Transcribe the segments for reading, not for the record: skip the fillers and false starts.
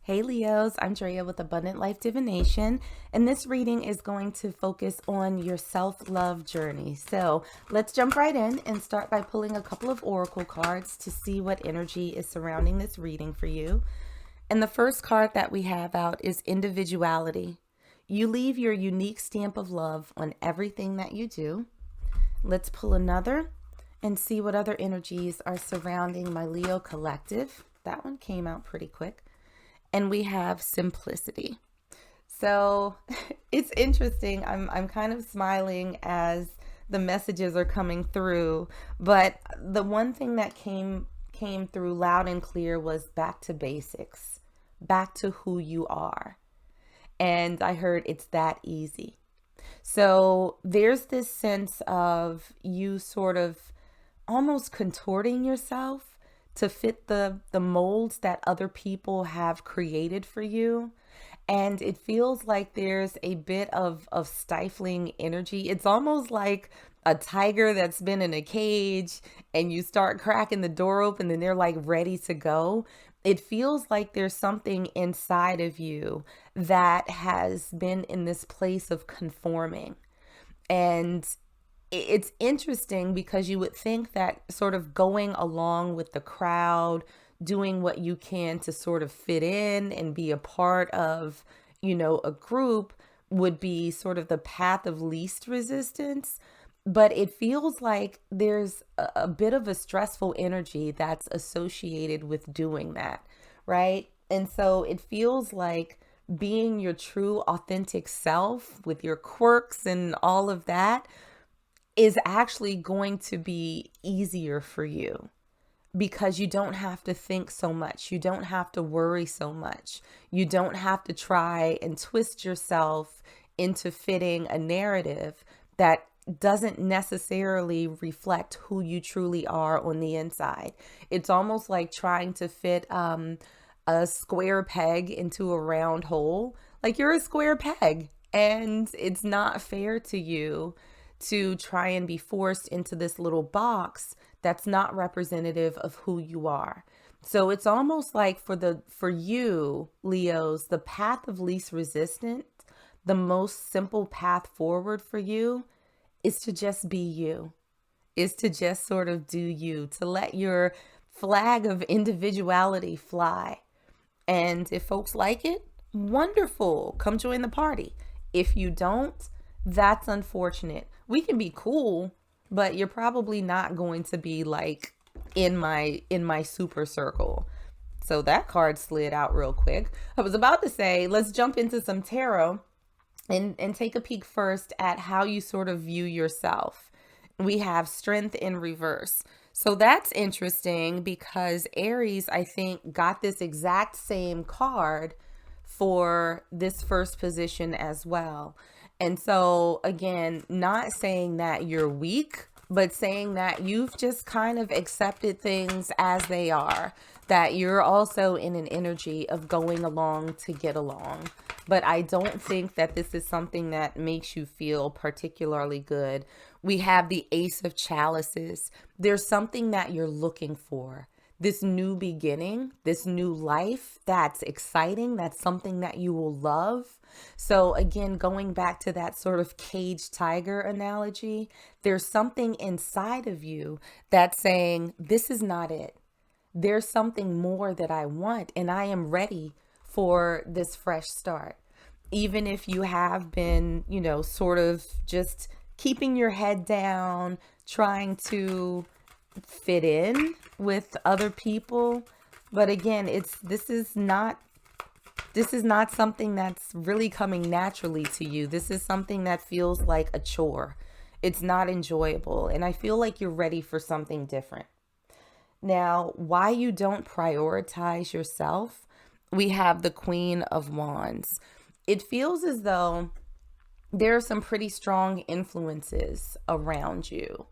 Hey Leos, I'm Drea with Abundant Life Divination, and this reading is going to focus on your self-love journey. So let's jump right in and start by pulling a couple of oracle cards to see what energy is surrounding this reading for you. And the first card that we have out is Individuality. You leave your unique stamp of love on everything that you do. Let's pull another and see what other energies are surrounding my Leo collective. That one came out pretty quick. And we have Simplicity. So it's interesting. I'm kind of smiling as the messages are coming through, but the one thing that came through loud and clear was back to basics, back to who you are. And I heard it's that easy. So there's this sense of you sort of almost contorting yourself to fit the molds that other people have created for you. And it feels like there's a bit of stifling energy. It's almost like a tiger that's been in a cage and you start cracking the door open and they're like ready to go. It feels like there's something inside of you that has been in this place of conforming. And it's interesting because you would think that sort of going along with the crowd, doing what you can to sort of fit in and be a part of, a group would be sort of the path of least resistance. But it feels like there's a bit of a stressful energy that's associated with doing that, right? And so it feels like being your true authentic self with your quirks and all of that is actually going to be easier for you because you don't have to think so much. You don't have to worry so much. You don't have to try and twist yourself into fitting a narrative that doesn't necessarily reflect who you truly are on the inside. It's almost like trying to fit a square peg into a round hole. Like you're a square peg, and it's not fair to you to try and be forced into this little box that's not representative of who you are. So it's almost like for you, Leos, the path of least resistance, the most simple path forward for you is to just be you, is to just sort of do you, to let your flag of individuality fly. And if folks like it, wonderful, come join the party. If you don't, that's unfortunate. We can be cool, but you're probably not going to be like in my super circle. So that card slid out real quick. I was about to say, let's jump into some tarot and take a peek first at how you sort of view yourself. We have Strength in reverse. So that's interesting because Aries, I think, got this exact same card for this first position as well. And so, again, not saying that you're weak, but saying that you've just kind of accepted things as they are, that you're also in an energy of going along to get along. But I don't think that this is something that makes you feel particularly good. We have the Ace of Chalices. There's something that you're looking for. This new beginning, this new life that's exciting, that's something that you will love. So again, going back to that sort of caged tiger analogy, there's something inside of you that's saying, this is not it. There's something more that I want, and I am ready for this fresh start. Even if you have been, sort of just keeping your head down, trying to fit in with other people. But again, this is not something that's really coming naturally to you. This is something that feels like a chore. It's not enjoyable, and I feel like you're ready for something different. Now, why you don't prioritize yourself, we have the Queen of Wands. It feels as though there are some pretty strong influences around you.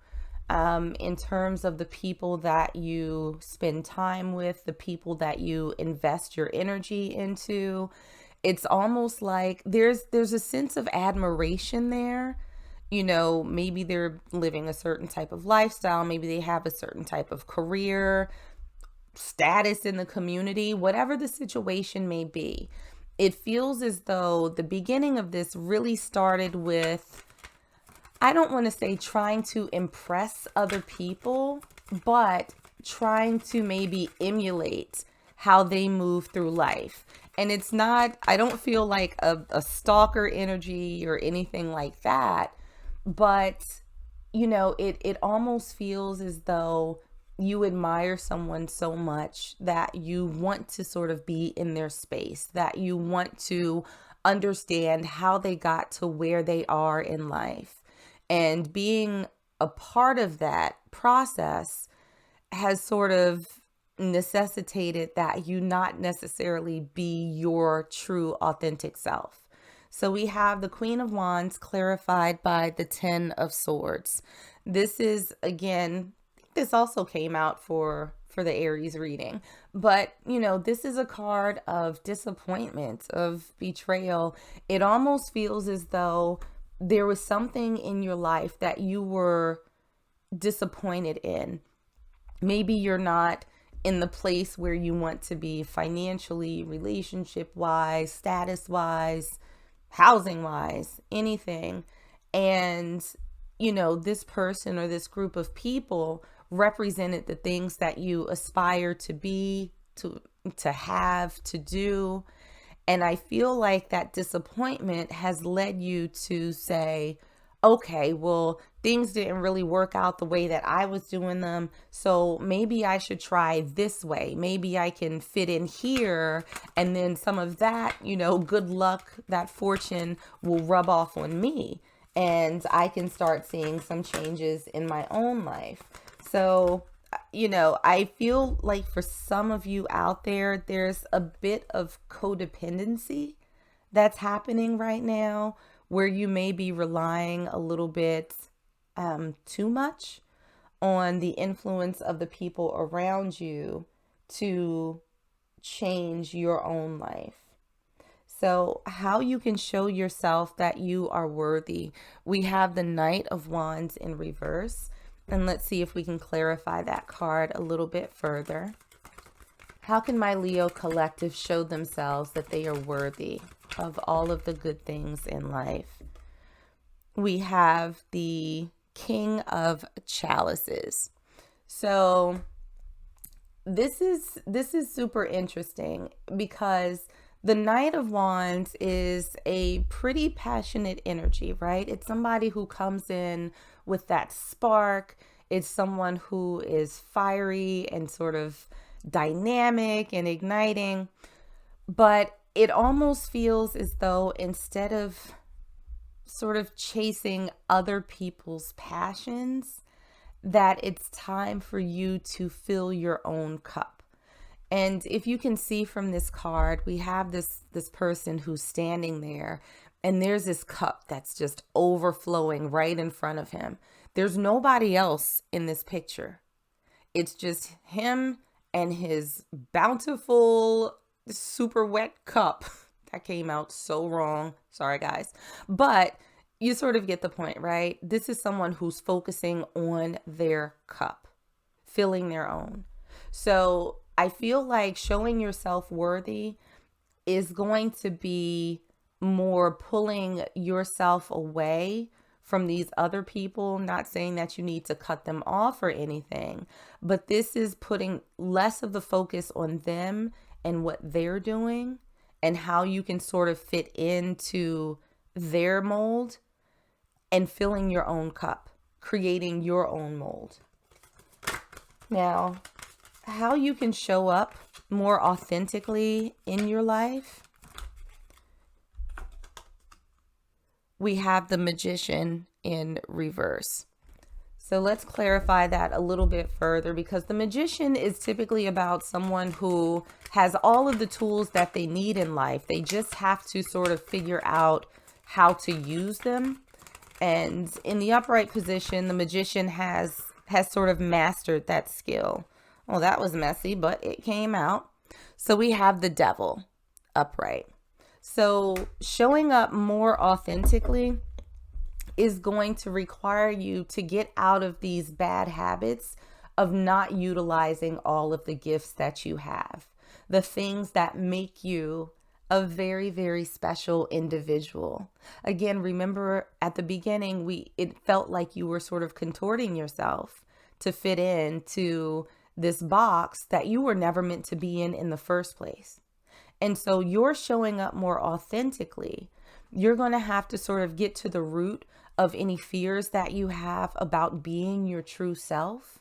In terms of the people that you spend time with, the people that you invest your energy into. It's almost like there's a sense of admiration there. Maybe they're living a certain type of lifestyle, maybe they have a certain type of career, status in the community, whatever the situation may be. It feels as though the beginning of this really started with, I don't want to say trying to impress other people, but trying to maybe emulate how they move through life. And it's not, I don't feel like a stalker energy or anything like that, but it almost feels as though you admire someone so much that you want to sort of be in their space, that you want to understand how they got to where they are in life. And being a part of that process has sort of necessitated that you not necessarily be your true authentic self. So we have the Queen of Wands clarified by the Ten of Swords. This is, again, this also came out for the Aries reading, but this is a card of disappointment, of betrayal. It almost feels as though there was something in your life that you were disappointed in. Maybe you're not in the place where you want to be financially, relationship-wise, status-wise, housing-wise, anything. And, this person or this group of people represented the things that you aspire to be, to have, to do. And I feel like that disappointment has led you to say, okay, well, things didn't really work out the way that I was doing them. So maybe I should try this way. Maybe I can fit in here. And then some of that, good luck, that fortune will rub off on me. And I can start seeing some changes in my own life. So, I feel like for some of you out there, there's a bit of codependency that's happening right now, where you may be relying a little bit too much on the influence of the people around you to change your own life. So how you can show yourself that you are worthy. We have the Knight of Wands in reverse. And let's see if we can clarify that card a little bit further. How can my Leo collective show themselves that they are worthy of all of the good things in life? We have the King of Chalices. So this is super interesting because the Knight of Wands is a pretty passionate energy, right? It's somebody who comes in with that spark. It's someone who is fiery and sort of dynamic and igniting. But it almost feels as though instead of sort of chasing other people's passions, that it's time for you to fill your own cup. And if you can see from this card, we have this person who's standing there, and there's this cup that's just overflowing right in front of him. There's nobody else in this picture. It's just him and his bountiful, super wet cup. That came out so wrong. Sorry, guys. But you sort of get the point, right? This is someone who's focusing on their cup, filling their own. So I feel like showing yourself worthy is going to be more pulling yourself away from these other people. Not saying that you need to cut them off or anything, but this is putting less of the focus on them and what they're doing and how you can sort of fit into their mold and filling your own cup, creating your own mold. Now, how you can show up more authentically in your life. We have the Magician in reverse. So let's clarify that a little bit further, because the Magician is typically about someone who has all of the tools that they need in life. They just have to sort of figure out how to use them. And in the upright position, the Magician has sort of mastered that skill. Well, that was messy, but it came out. So we have the Devil upright. So showing up more authentically is going to require you to get out of these bad habits of not utilizing all of the gifts that you have, the things that make you a very, very special individual. Again, remember at the beginning, it felt like you were sort of contorting yourself to fit into this box that you were never meant to be in the first place. And so you're showing up more authentically. You're going to have to sort of get to the root of any fears that you have about being your true self,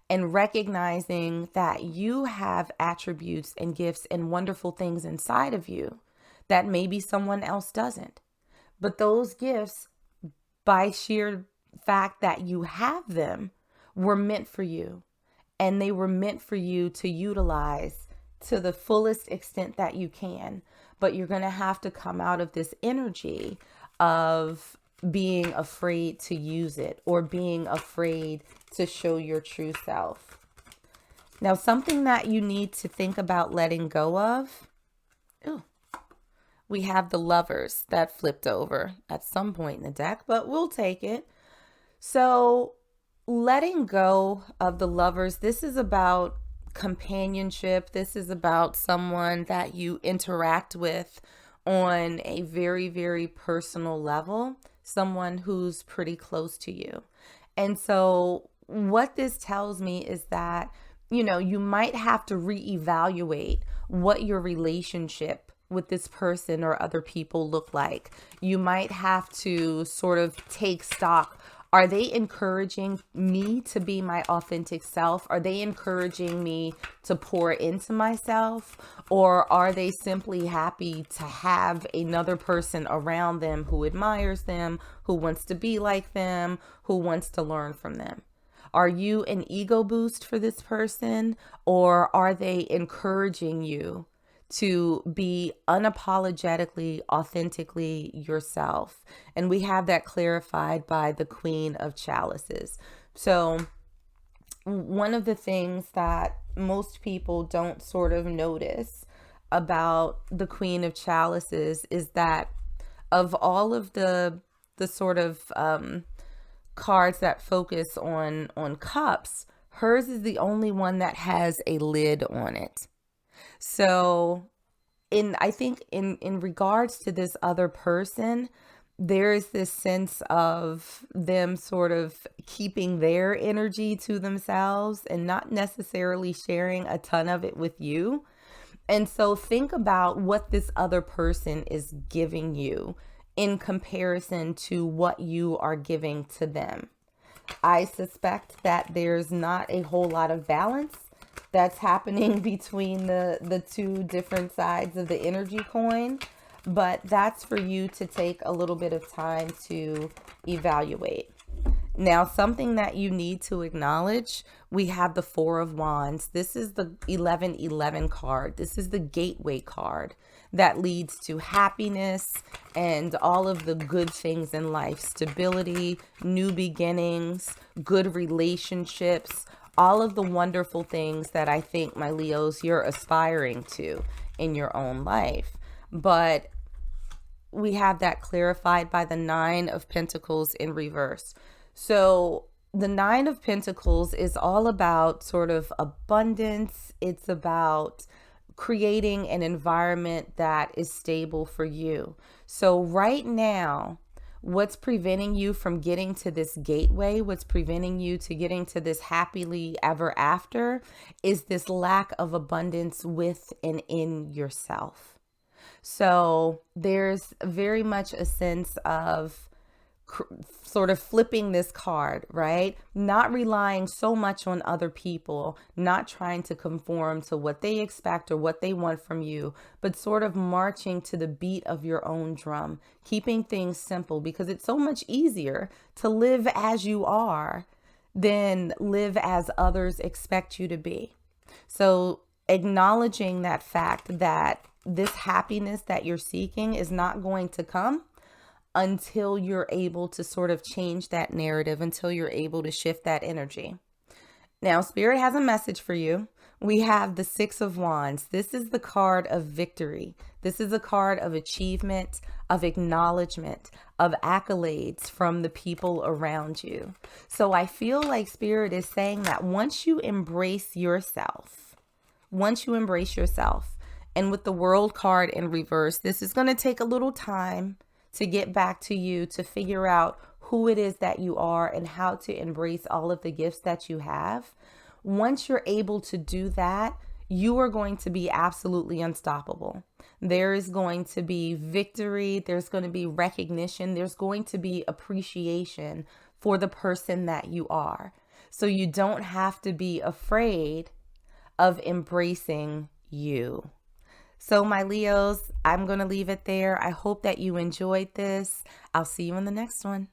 and recognizing that you have attributes and gifts and wonderful things inside of you that maybe someone else doesn't. But those gifts, by sheer fact that you have them, were meant for you. And they were meant for you to utilize to the fullest extent that you can. But you're going to have to come out of this energy of being afraid to use it, or being afraid to show your true self. Now, something that you need to think about letting go of. We have the Lovers that flipped over at some point in the deck, but we'll take it. So letting go of the Lovers, this is about companionship. This is about someone that you interact with on a very, very personal level, someone who's pretty close to you. And so what this tells me is that, you might have to reevaluate what your relationship with this person or other people look like. You might have to sort of take stock. Are they encouraging me to be my authentic self? Are they encouraging me to pour into myself? Or are they simply happy to have another person around them who admires them, who wants to be like them, who wants to learn from them? Are you an ego boost for this person? Or are they encouraging you to be unapologetically, authentically yourself? And we have that clarified by the Queen of Chalices. So one of the things that most people don't sort of notice about the Queen of Chalices is that of all of the sort of cards that focus on cups, hers is the only one that has a lid on it. So I think in regards to this other person, there is this sense of them sort of keeping their energy to themselves and not necessarily sharing a ton of it with you. And so think about what this other person is giving you in comparison to what you are giving to them. I suspect that there's not a whole lot of balance that's happening between the two different sides of the energy coin, but that's for you to take a little bit of time to evaluate. Now, something that you need to acknowledge, we have the Four of Wands. This is the 1111 card. This is the gateway card that leads to happiness and all of the good things in life: stability, new beginnings, good relationships, all of the wonderful things that I think, my Leos, you're aspiring to in your own life. But we have that clarified by the Nine of Pentacles in reverse. So the Nine of Pentacles is all about sort of abundance. It's about creating an environment that is stable for you. So right now, what's preventing you from getting to this gateway, what's preventing you to getting to this happily ever after, is this lack of abundance with and in yourself. So there's very much a sense of sort of flipping this card, right? Not relying so much on other people, not trying to conform to what they expect or what they want from you, but sort of marching to the beat of your own drum, keeping things simple, because it's so much easier to live as you are than live as others expect you to be. So acknowledging that fact that this happiness that you're seeking is not going to come until you're able to sort of change that narrative, until you're able to shift that energy. Now, Spirit has a message for you. We have the Six of Wands. This is the card of victory. This is a card of achievement, of acknowledgement, of accolades from the people around you. So I feel like Spirit is saying that once you embrace yourself, and with the World card in reverse, this is going to take a little time to get back to you, to figure out who it is that you are and how to embrace all of the gifts that you have. Once you're able to do that, you are going to be absolutely unstoppable. There is going to be victory. There's going to be recognition. There's going to be appreciation for the person that you are. So you don't have to be afraid of embracing you. So my Leos, I'm going to leave it there. I hope that you enjoyed this. I'll see you in the next one.